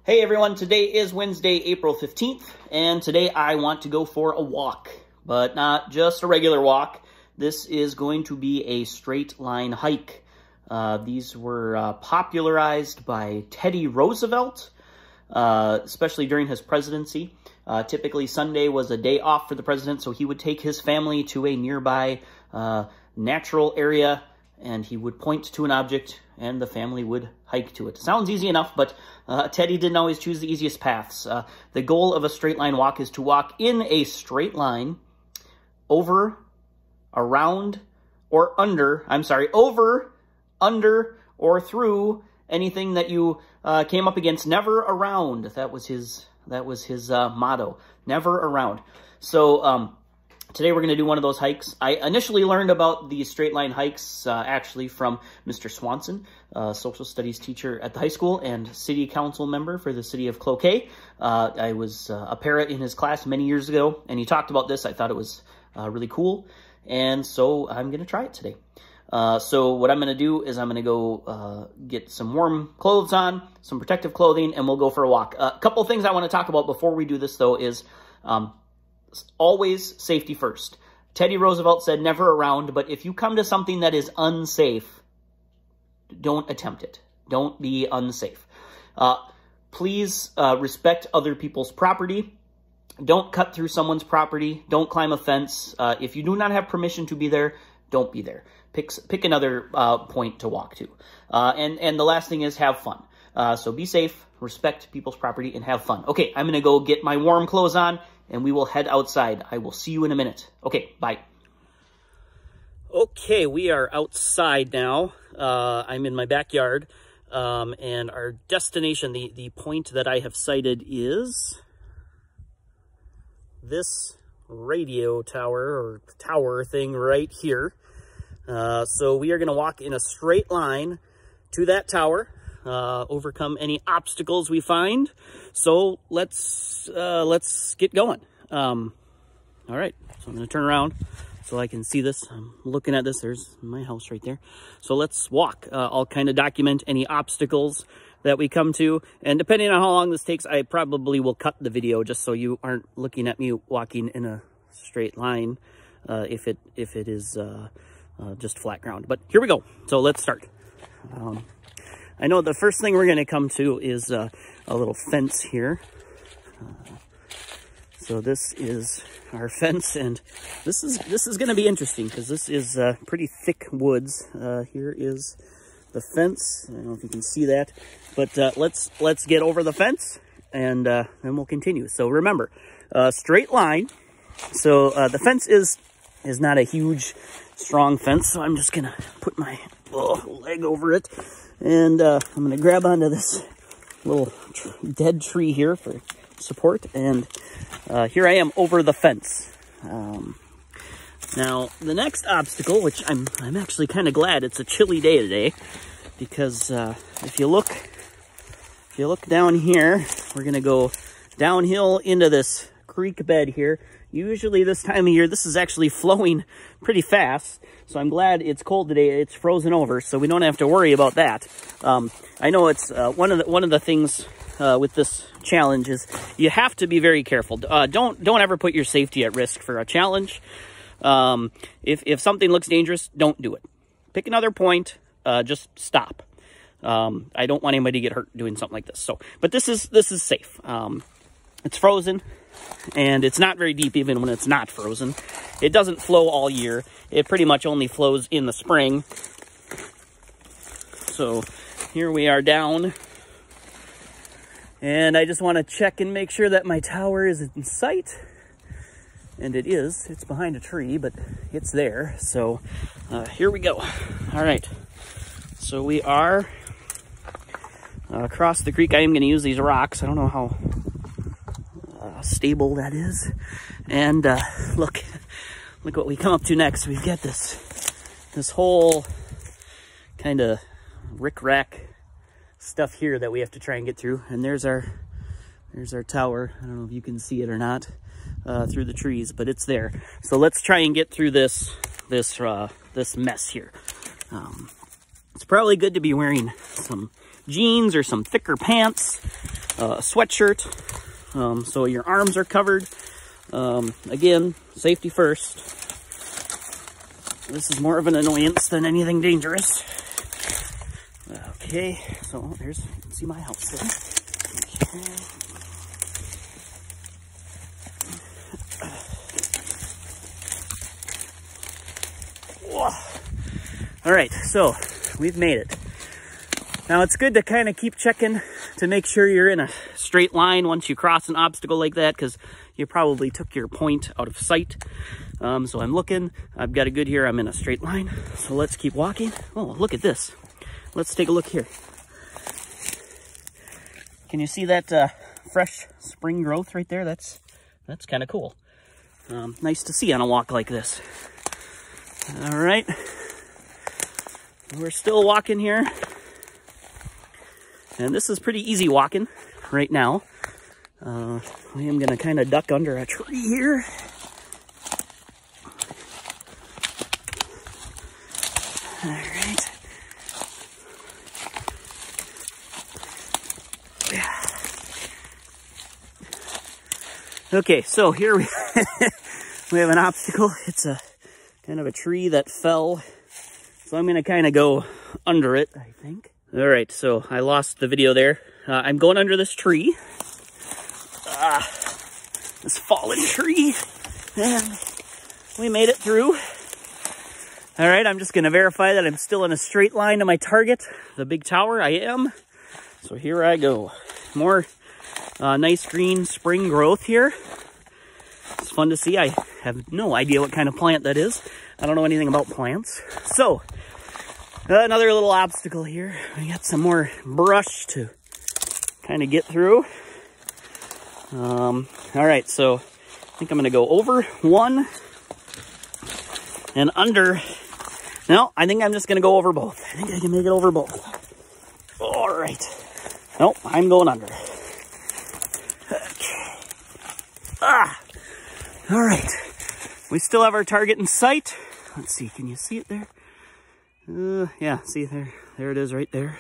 Hey everyone, today is Wednesday, April 15th, and today I want to go for a walk, but not just a regular walk. This is going to be a straight line hike. These were popularized by Teddy Roosevelt, especially during his presidency. Typically Sunday was a day off for the president, so he would take his family to a nearby natural area, and he would point to an object, and the family would hike to it. Sounds easy enough, but Teddy didn't always choose the easiest paths. The goal of a straight line walk is to walk in a straight line over, around, or under, over, under, or through anything that you came up against. Never around. That was his motto. Never around. So, today we're going to do one of those hikes. I initially learned about these straight line hikes actually from Mr. Swanson, social studies teacher at the high school and city council member for the city of Cloquet. I was a para in his class many years ago, and he talked about this. I thought it was really cool, and so I'm going to try it today. So what I'm going to do is I'm going to go get some warm clothes on, some protective clothing, and we'll go for a walk. A couple things I want to talk about before we do this, though, is always safety first. Teddy Roosevelt said never around, but if you come to something that is unsafe, don't attempt it. Don't be unsafe. Please respect other people's property. Don't cut through someone's property. Don't climb a fence. If you do not have permission to be there, don't be there. Pick another point to walk to. And the last thing is have fun. So be safe, respect people's property, and have fun. Okay, I'm going to go get my warm clothes on, and we will head outside. I will see you in a minute. Okay, bye. Okay, we are outside now. I'm in my backyard, and our destination, the point that I have cited is this radio tower, or tower thing right here. So we are going to walk in a straight line to that tower, overcome any obstacles we find. So let's get going. All right, so I'm going to turn around so I can see this. I'm looking at this. There's my house right there. So let's walk. I'll kind of document any obstacles that we come to, and depending on how long this takes, I probably will cut the video just so you aren't looking at me walking in a straight line if it is just flat ground. But here we go. So let's start. I know the first thing we're going to come to is a little fence here. So this is our fence, and this is going to be interesting because this is pretty thick woods. Here is the fence. I don't know if you can see that, but let's get over the fence, and then we'll continue. So remember, straight line. So the fence is not a huge, strong fence, so I'm just gonna put my leg over it, and I'm gonna grab onto this little dead tree here for support, and here I am over the fence. Now the next obstacle, which I'm actually kind of glad it's a chilly day today, because if you look down here, we're gonna go downhill into this creek bed here. Usually this time of year, this is actually flowing pretty fast, so I'm glad it's cold today. It's frozen over, so we don't have to worry about that. I know it's one of the things with this challenge is you have to be very careful. Don't ever put your safety at risk for a challenge. If something looks dangerous, don't do it. Pick another point. Just stop. I don't want anybody to get hurt doing something like this. So, but this is safe. It's frozen, and it's not very deep even when it's not frozen. It doesn't flow all year. It pretty much only flows in the spring. So here we are down, and I just want to check and make sure that my tower is in sight, and it is. It's behind a tree, but it's there. So here we go. All right, so we are across the creek. I am going to use these rocks. I don't know how stable that is, and look what we come up to next. We've got this whole kind of rick-rack stuff here that we have to try and get through, and there's our tower. I don't know if you can see it or not through the trees, but it's there. So let's try and get through this mess here. It's probably good to be wearing some jeans or some thicker pants sweatshirt, so your arms are covered. Again, safety first. This is more of an annoyance than anything dangerous. Okay, so there's, you can see my house there. Okay. All right, so we've made it. Now it's good to kind of keep checking to make sure you're in a straight line once you cross an obstacle like that, because you probably took your point out of sight. So I'm looking, I've got it good here, I'm in a straight line. So let's keep walking. Oh, look at this. Let's take a look here. Can you see that fresh spring growth right there? That's kind of cool. Nice to see on a walk like this. All right. We're still walking here. And this is pretty easy walking right now. I am going to kind of duck under a tree here. All right. Okay, so here we have an obstacle. It's a kind of a tree that fell. So I'm going to kind of go under it, I think. All right, so I lost the video there. I'm going under this tree. This fallen tree. And we made it through. All right, I'm just going to verify that I'm still in a straight line to my target, the big tower. I am. So here I go. More nice green spring growth here. It's fun to see. I have no idea what kind of plant that is. I don't know anything about plants. So, another little obstacle here. We got some more brush to kind of get through. All right, so I think I'm going to go over one and under. No, I think I'm just going to go over both. I think I can make it over both. All right. Nope, I'm going under. Okay. All right. We still have our target in sight. Let's see, can you see it there? Yeah, see there. There it is right there.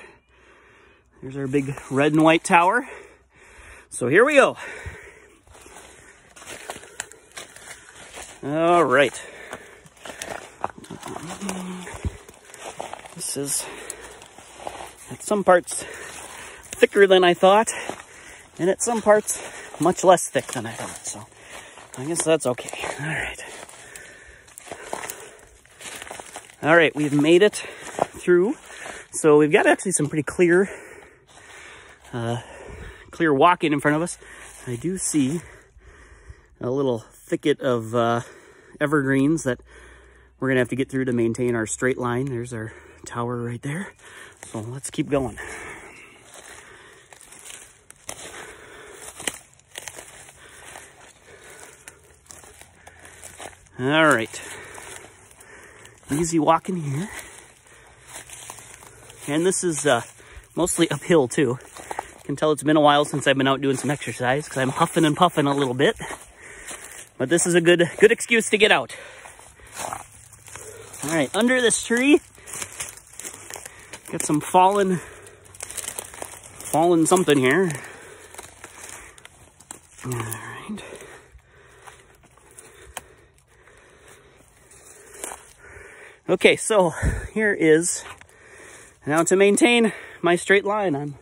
There's our big red and white tower. So here we go. All right. This is at some parts thicker than I thought, and at some parts much less thick than I thought. So I guess that's okay. All right. All right, we've made it through. So we've got actually some pretty clear walking in front of us. I do see a little thicket of evergreens that we're gonna have to get through to maintain our straight line. There's our tower right there. So let's keep going. All right. Easy walking here. And this is mostly uphill too. You can tell it's been a while since I've been out doing some exercise because I'm huffing and puffing a little bit. But this is a good excuse to get out. All right, under this tree, got some fallen something here. All right. Okay, so here is, now to maintain my straight line, I'm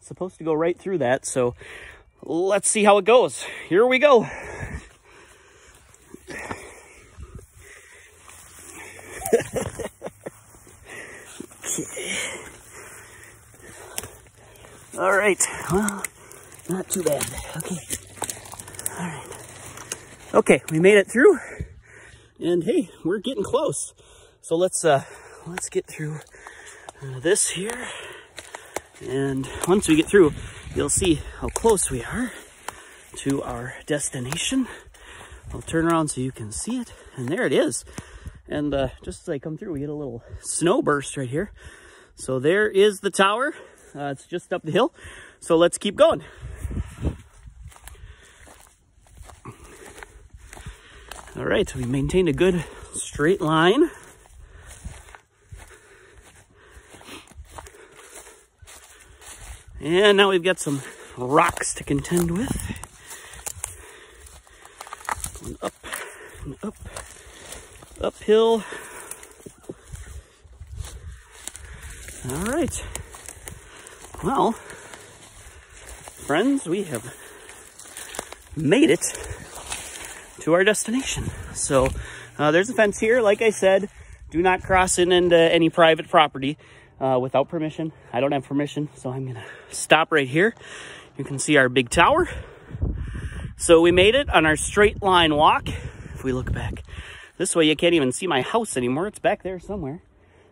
supposed to go right through that, so let's see how it goes. Here we go. Okay. All right, well, not too bad. Okay. All right. Okay, we made it through, and hey, we're getting close. So let's get through this here, and once we get through, you'll see how close we are to our destination. I'll turn around so you can see it, and there it is. And just as I come through, we get a little snow burst right here. So there is the tower. It's just up the hill. So let's keep going. All right, we maintained a good straight line. And now we've got some rocks to contend with. Going up and up, uphill. All right. Well, friends, we have made it to our destination. So there's a fence here. Like I said, do not cross into any private property without permission. I don't have permission, so I'm gonna stop right here. You can see our big tower. So we made it on our straight line walk. If we look back this way, you can't even see my house anymore. It's back there somewhere.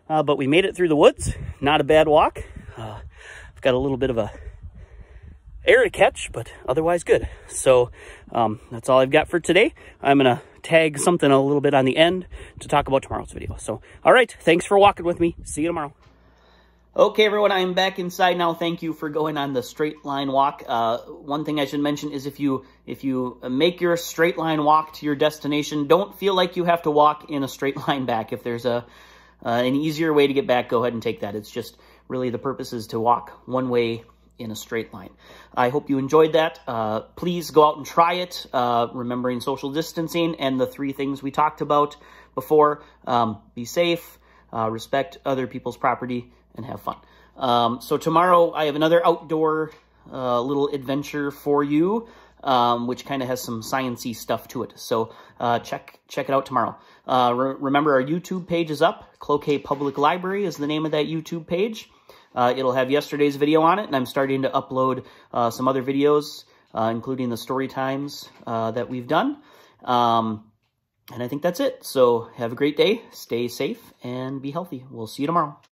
But we made it through the woods. Not a bad walk. I've got a little bit of a air to catch, but otherwise good. So that's all I've got for today. I'm gonna tag something a little bit on the end to talk about tomorrow's video. So, all right, thanks for walking with me. See you tomorrow. Okay, everyone, I'm back inside now. Thank you for going on the straight line walk. One thing I should mention is if you make your straight line walk to your destination, don't feel like you have to walk in a straight line back. If there's an easier way to get back, go ahead and take that. It's just really the purpose is to walk one way in a straight line. I hope you enjoyed that. Please go out and try it, remembering social distancing and the 3 things we talked about before. Be safe, respect other people's property, and have fun. So tomorrow I have another outdoor little adventure for you, which kind of has some sciencey stuff to it. So check it out tomorrow. Remember, our YouTube page is up. Cloquet Public Library is the name of that YouTube page. It'll have yesterday's video on it, and I'm starting to upload some other videos, including the story times that we've done. And I think that's it. So have a great day, stay safe, and be healthy. We'll see you tomorrow.